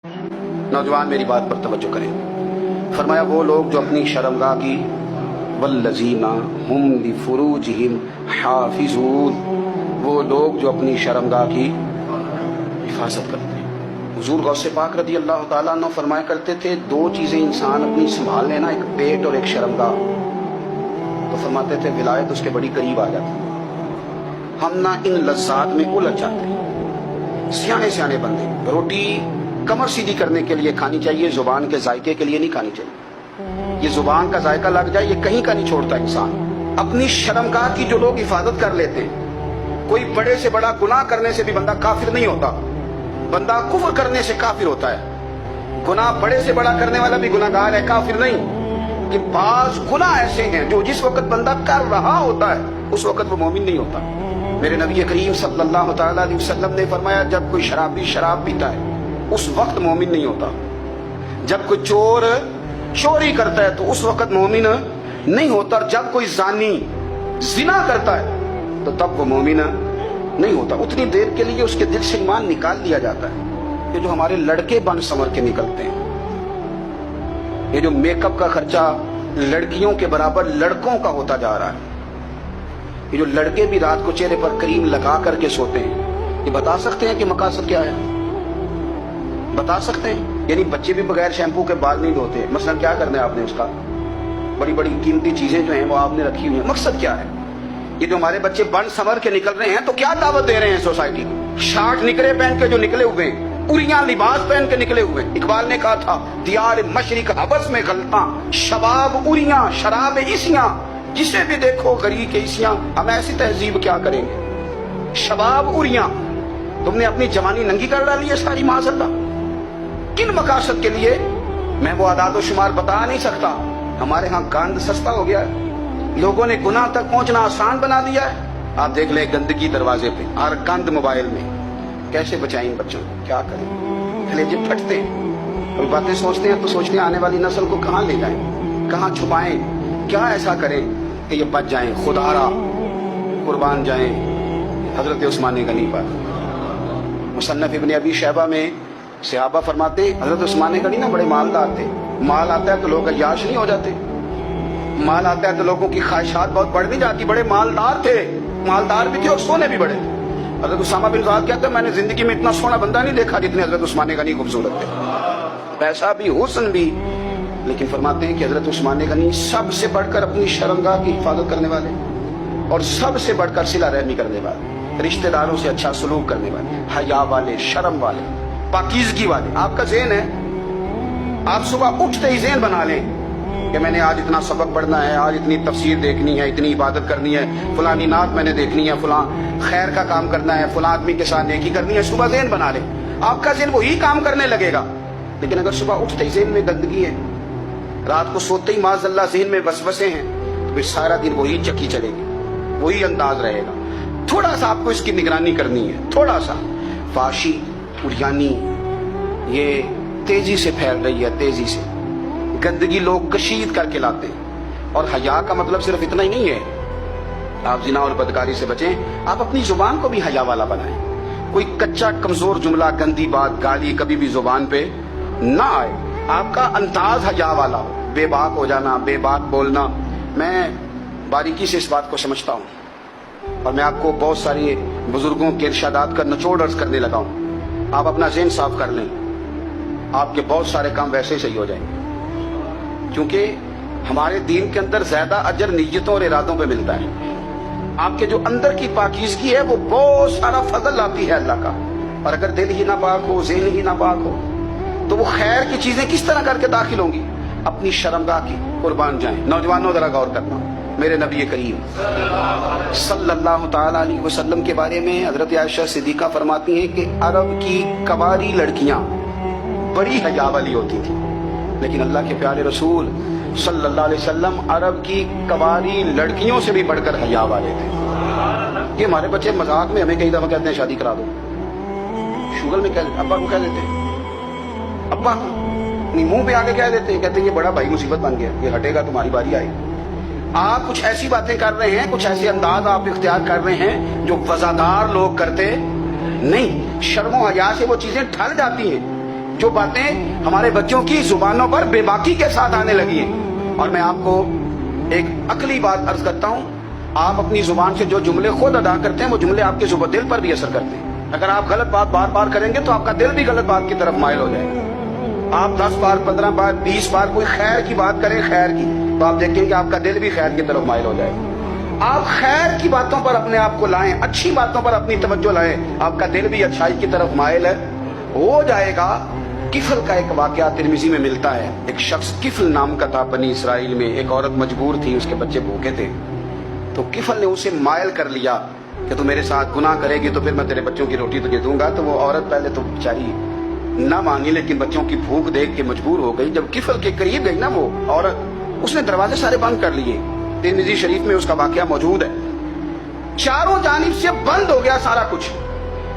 नौजवान मेरी बात पर तवज्जो करें। फरमाया वो लोग जो अपनी शर्मगाह की वल्लज़ीना हुम लिफुरूजिहिम हाफिज़ून, वो लोग जो अपनी शर्मगाह की हिफाजत करते हैं। हुजूर गौसे पाक रज़ी अल्लाह ताला अन्हु फरमाया करते थे, दो चीज़ें इंसान अपनी संभाल लेना, एक पेट और एक शर्मगाह, तो फरमाते थे विलायत उसके बड़ी करीब आ जाती। हम ना इन लज्जात में उलझ जाते हैं। सियाने सियाने बंदे रोटी कमर सीधी करने के लिए खानी चाहिए, जुबान के जायके के लिए नहीं खानी चाहिए। ये जुबान का जायका लग जाए, ये कहीं का नहीं छोड़ता इंसान। अपनी शर्मगाह की जो लोग हिफाजत कर लेते हैं, कोई बड़े से बड़ा गुनाह करने से भी बंदा काफिर नहीं होता, बंदा कुफ्र करने से काफिर होता है। गुनाह बड़े से बड़ा करने वाला भी गुनाहगार है, काफिर नहीं। कि बाज गुनाह ऐसे हैं जो जिस वक्त बंदा कर रहा होता है उस वक्त वो मोमिन नहीं होता। मेरे नबी करीम सल्लल्लाहु तआला अलैहि वसल्लम ने फरमाया, जब कोई शराबी शराब पीता है उस वक्त मोमिन नहीं होता। जब कोई चोर चोरी करता है तो उस वक्त मोमिन नहीं होता। जब कोई जानी जिना करता है तो तब वो मोमिन नहीं होता। उतनी देर के लिए उसके दिल से ईमान निकाल लिया जाता है। ये जो हमारे लड़के बन संवर के निकलते हैं, ये जो मेकअप का खर्चा लड़कियों के बराबर लड़कों का होता जा रहा है, ये जो लड़के भी रात को चेहरे पर क्रीम लगा करके सोते हैं, ये बता सकते हैं कि मकासद क्या है? बता सकते हैं? यानी बच्चे भी बगैर शैम्पू के बाल नहीं धोते। मसलन क्या करना है आपने उसका? बड़ी बड़ी कीमती चीजें जो हैं वो आपने रखी हुई हैं। मकसद क्या है? ये जो हमारे बच्चे बन संवर के निकल रहे हैं तो क्या दावत दे रहे हैं सोसाइटी को? शार्ट निकरे पहन के जो निकले हुए हैं, उरिया लिबास पहन के निकले हुए। इकबाल ने कहा था, दियार मशरिक हबस में गलता, शबाब उरिया शराब इसियां, जिसे भी देखो गरी के इसियां। हम ऐसी तहजीब क्या करेंगे? शबाब उरिया, तुमने अपनी जवानी नंगी कर डाली है सारी माज़अल्लाह। किन मकासद के लिए? मैं वो आदाद शुमार बता नहीं सकता। हमारे यहाँ गंद सस्ता हो गया है, लोगों ने गुनाह तक पहुंचना आसान बना दिया है। आप देख ले गंदगी दरवाजे पे और गंद मोबाइल में। कैसे बचाएं इन बच्चों को? क्या करें? कलेजे फटते हैं। कभी बातें सोचते हैं तो सोचते हैं आने वाली नस्ल को कहाँ ले जाएं, कहाँ छुपाएं, क्या ऐसा करें कि ये बच जाएं, खुदारा कुर्बान जाएं हजरत उस्मान गनी पर। मुसन्नफ इब्न अबी शैबा में सहाबा फरमाते हैं, हजरत उस्मान गनी ना बड़े मालदार थे। माल आता है तो लोग अय्याश नहीं हो जाते, माल आता है तो लोगों की ख्वाहिशात बहुत बढ़ नहीं जाती। बड़े मालदार थे, मालदार भी थे और सोने भी बड़े थे। हजरत उसामा बिन ज़ाद कहते हैं, मैंने जिंदगी में इतना सोना बंदा नहीं देखा जितने हजरत उस्मान गनी खूबसूरत थे। पैसा भी, हुस्न भी, लेकिन फरमाते हैं कि हजरत उस्मान गनी सबसे बढ़कर अपनी शर्मगाह की हिफाजत करने वाले और सबसे बढ़कर सिला रहमी करने वाले, रिश्तेदारों से अच्छा सलूक करने वाले, हया वाले, शर्म वाले, पाकीज़गी वाले। आपका ज़हन है, आप सुबह उठते ही ज़हन बना लें कि मैंने आज इतना सबक पढ़ना है, आज इतनी तफसीर देखनी है, इतनी इबादत करनी है, फलानी नात मैंने देखनी है, फलां खैर का काम करना है, फलां आदमी के साथ नेकी करनी है। सुबह ज़हन बना लें, आपका ज़हन वही काम करने लगेगा। लेकिन अगर सुबह उठते ही ज़हन में गंदगी है, रात को सोते ही माज़अल्लाह ज़हन में वसवसे हैं, तो फिर सारा दिन वही चक्की चलेगी, वही अंदाज रहेगा। थोड़ा सा आपको इसकी निगरानी करनी है, थोड़ा सा। फाशी उरियानी ये तेजी से फैल रही है, तेजी से गंदगी लोग कशीद करके लाते हैं। और हया का मतलब सिर्फ इतना ही नहीं है आप जिना और बदकारी से बचें, आप अपनी जुबान को भी हया वाला बनाएं। कोई कच्चा कमजोर जुमला, गंदी बात, गाली कभी भी जुबान पे ना आए। आपका अंदाज हया वाला हो, बेबाक हो जाना, बेबाक बोलना। मैं बारीकी से इस बात को समझता हूँ और मैं आपको बहुत सारी बुजुर्गों के इरशादात का निचोड़ अर्ज करने लगा हूँ। आप अपना ज़हन साफ कर लें, आपके बहुत सारे काम वैसे ही सही हो जाएंगे। क्योंकि हमारे दीन के अंदर ज्यादा अजर नीयतों और इरादों पे मिलता है। आपके जो अंदर की पाकीज़गी है वो बहुत सारा फजल आती है अल्लाह का। और अगर दिल ही ना पाक हो, ज़हन ही ना पाक हो, तो वो खैर की चीजें किस तरह करके दाखिल होंगी? अपनी शर्मगाह की कुर्बान जाएं। नौजवानों जरा गौर करना, मेरे नबी करीम सल्लल्लाहु ताला अलैहि वसल्लम के बारे में हजरत आयशा सिद्दीका फरमाती हैं कि अरब की कवारी लड़कियां बड़ी हया वाली होती थी, लेकिन अल्लाह के प्यारे रसूल सल्लल्लाहु अलैहि वसल्लम अरब की कवारी लड़कियों से भी बढ़कर हया वाले थे। ये हमारे बच्चे मजाक में हमें कई दफा कहते हैं शादी करा दो, शुगर में कह अब्बा को कह देते हैं, अब्बा नहीं मुंह पे आके कह देते हैं, कहते हैं ये बड़ा भाई मुसीबत बन गया, ये हटेगा तुम्हारी बारी आएगी। आप कुछ ऐसी बातें कर रहे हैं, कुछ ऐसे अंदाज आप इख्तियार कर रहे हैं जो वजादार लोग करते नहीं। शर्मो हया से वो चीजें ढल जाती हैं। جو باتیں ہمارے بچوں کی زبانوں پر بے باکی کے ساتھ آنے لگی ہیں. اور میں آپ کو ایک عقلی بات عرض کرتا ہوں، آپ اپنی زبان سے جو جملے خود ادا کرتے ہیں وہ جملے آپ کے دل پر بھی اثر کرتے ہیں. اگر آپ غلط بات بار بار کریں گے تو آپ کا دل بھی غلط بات کی طرف مائل ہو جائے گا. آپ 10 بار 15 بار 20 بار کوئی خیر کی بات کریں، خیر کی، تو آپ دیکھیں کہ آپ کا دل بھی خیر کی طرف مائل ہو جائے گا. آپ خیر کی باتوں پر اپنے آپ کو لائیں، اچھی باتوں پر اپنی توجہ لائیں، آپ کا دل بھی اچھائی کی طرف مائل ہو جائے گا. کفل کا ایک واقعہ ترمذی میں ملتا ہے. ایک شخص کفل نام کا تھا بنی اسرائیل میں. ایک عورت مجبور تھی، اس کے بچے بھوکے تھے، تو کفل نے اسے مائل کر لیا کہ تو میرے ساتھ گناہ کرے گی تو پھر میں تیرے بچوں کی روٹی تجھے دوں گا. تو وہ عورت پہلے تو بیچاری نہ مانی، لیکن بچوں کی بھوک دیکھ کے مجبور ہو گئی. جب کفل کے قریب گئی نا وہ عورت، اس نے دروازے سارے بند کر لیے. ترمذی شریف میں اس کا واقعہ موجود ہے. چاروں جانب سے بند ہو گیا سارا کچھ.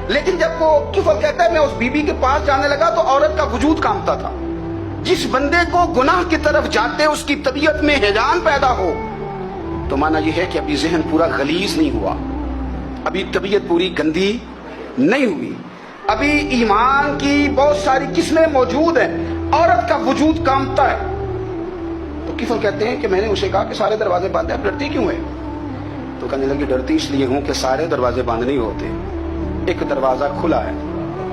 لیکن جب وہ کفل کہتا ہے میں اس بی بی کے پاس جانے لگا تو عورت کا وجود کانپتا تھا. جس بندے کو گناہ کی طرف جاتے اس کی طبیعت میں ہیجان پیدا ہو تو مانا یہ ہے کہ ابھی ذہن پورا غلیظ نہیں ہوا، ابھی طبیعت پوری گندی نہیں ہوئی، ابھی ایمان کی بہت ساری قسمیں موجود ہیں. عورت کا وجود کانپتا ہے. تو کفل کہتے ہیں کہ میں نے اسے کہا کہ سارے دروازے بند ہیں، ڈرتی کیوں ہے؟ تو کہنے لگی ڈرتی اس لیے ہوں کہ سارے دروازے بند نہیں ہوتے، ایک دروازہ کھلا ہے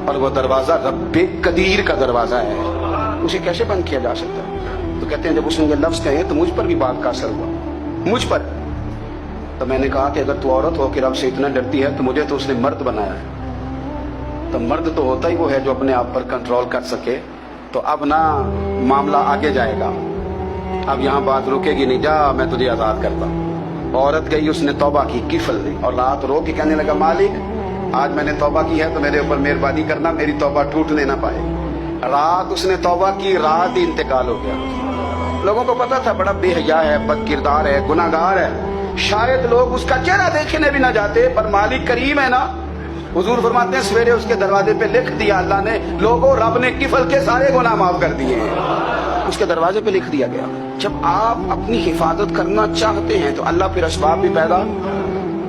اور وہ دروازہ رب قدیر کا دروازہ ہے، اسے کیسے بند کیا جا سکتا ہے؟ تو کہتے ہیں جب اس نے یہ لفظ کہے تو مجھ پر بھی بات کا اثر ہوا، مجھ پر. تو میں نے کہا کہ اگر تو عورت ہو کہ رب سے اتنا ڈرتی ہے تو مجھے تو اس نے مرد بنایا ہے. تو مرد تو ہوتا ہی وہ ہے جو اپنے آپ پر کنٹرول کر سکے. تو اب نہ معاملہ آگے جائے گا، اب یہاں بات رکے گی نہیں، جا میں تجھے آزاد کرتا. عورت گئی، اس نے توبہ کی کفل نے، اور رات رو کے کہنے لگا مالک آج میں نے توبہ کی ہے تو میرے اوپر مہربانی کرنا، میری توبہ ٹوٹنے نہ پائے. رات اس نے توبہ کی، رات ہی انتقال ہو گیا. لوگوں کو پتا تھا بڑا بے حیا ہے، بد کردار ہے، گناہ گار ہے، شاید لوگ اس کا چہرہ دیکھنے بھی نہ جاتے، پر مالک کریم ہے نا. حضور فرماتے ہیں سویرے اس کے دروازے پہ لکھ دیا اللہ نے، لوگوں رب نے کفل کے سارے گناہ معاف کر دیے ہیں. اس کے دروازے پہ لکھ دیا گیا. جب آپ اپنی حفاظت کرنا چاہتے ہیں تو اللہ پھر اسباب بھی پیدا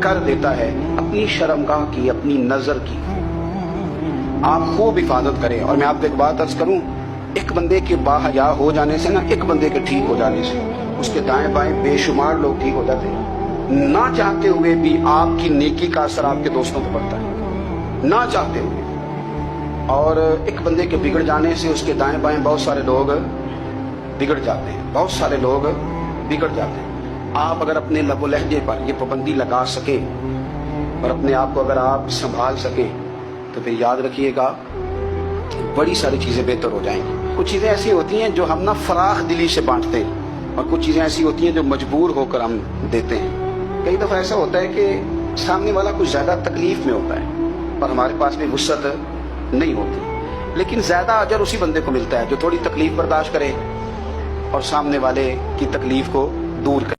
کر دیتا ہے. اپنی شرمگاہ کی، اپنی نظر کی آپ خوب حفاظت کریں. اور میں آپ کو ایک بات عرض کروں، ایک بندے کے باحیا ہو جانے سے نا، ایک بندے کے ٹھیک ہو جانے سے اس کے دائیں بائیں بے شمار لوگ ٹھیک ہو جاتے ہیں. نہ چاہتے ہوئے بھی آپ کی نیکی کا اثر آپ کے دوستوں پہ پڑتا ہے، نہ چاہتے ہوئے. اور ایک بندے کے بگڑ جانے سے اس کے دائیں بائیں بہت سارے لوگ بگڑ جاتے ہیں، بہت سارے لوگ بگڑ جاتے ہیں. آپ اگر اپنے لب و لہجے پر یہ پابندی لگا سکیں اور اپنے آپ کو اگر آپ سنبھال سکیں تو پھر یاد رکھیے گا بڑی ساری چیزیں بہتر ہو جائیں گی. کچھ چیزیں ایسی ہوتی ہیں جو ہم نہ فراخ دلی سے بانٹتے ہیں، اور کچھ چیزیں ایسی ہوتی ہیں جو مجبور ہو کر ہم دیتے ہیں. کئی دفعہ ایسا ہوتا ہے کہ سامنے والا کچھ زیادہ تکلیف میں ہوتا ہے اور ہمارے پاس بھی وسعت نہیں ہوتی، لیکن زیادہ اجر اسی بندے کو ملتا ہے جو تھوڑی تکلیف برداشت کرے اور سامنے والے کی تکلیف کو دور کرے.